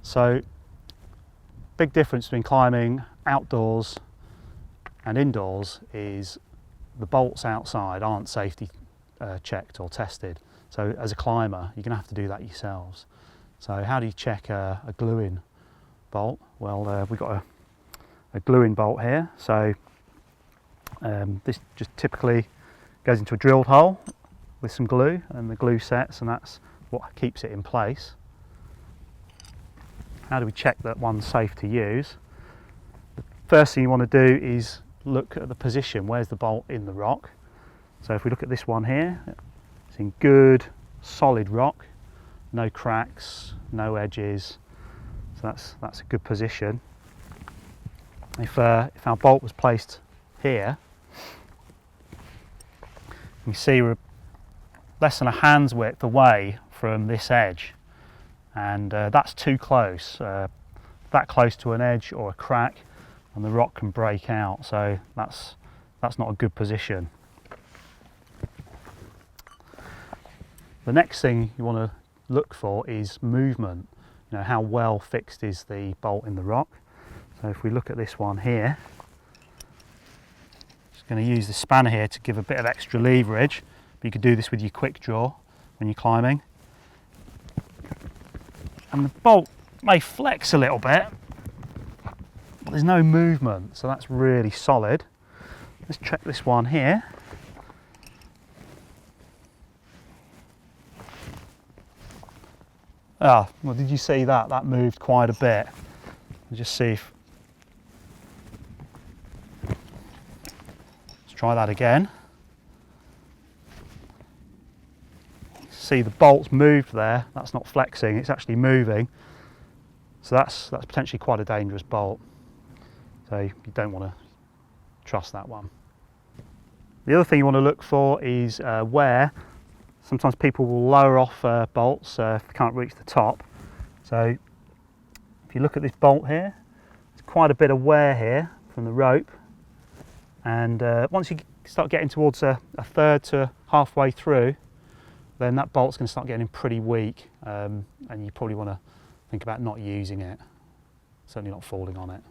So big difference between climbing outdoors and indoors is the bolts outside aren't safety checked or tested. So as a climber, you're going to have to do that yourselves. So how do you check a glue-in bolt? Well, we've got a glue-in bolt here. So this just typically goes into a drilled hole with some glue, and the glue sets, and that's what keeps it in place. How do we check that one's safe to use? The first thing you want to do is look at the position. Where's the bolt in the rock? So if we look at this one here, it's in good solid rock, no cracks, no edges, so that's a good position. If our bolt was placed here, you see we're less than a hand's width away from this edge, and that's too close. That close to an edge or a crack, and the rock can break out, so that's not a good position. The next thing you want to look for is movement. You know, how well fixed is the bolt in the rock. So if we look at this one here, just going to use the spanner here to give a bit of extra leverage, but you could do this with your quick draw when you're climbing. And the bolt may flex a little bit, but there's no movement, so that's really solid. Let's check this one here. Ah, well, did you see that? That moved quite a bit. Let's just see if... Let's try that again. See, the bolt's moved there. That's not flexing, it's actually moving. So that's potentially quite a dangerous bolt. So you don't want to trust that one. The other thing you want to look for is wear. Sometimes people will lower off bolts if they can't reach the top. So if you look at this bolt here, there's quite a bit of wear here from the rope, and once you start getting towards a third to halfway through, then that bolt's going to start getting pretty weak, and you probably want to think about not using it, certainly not falling on it.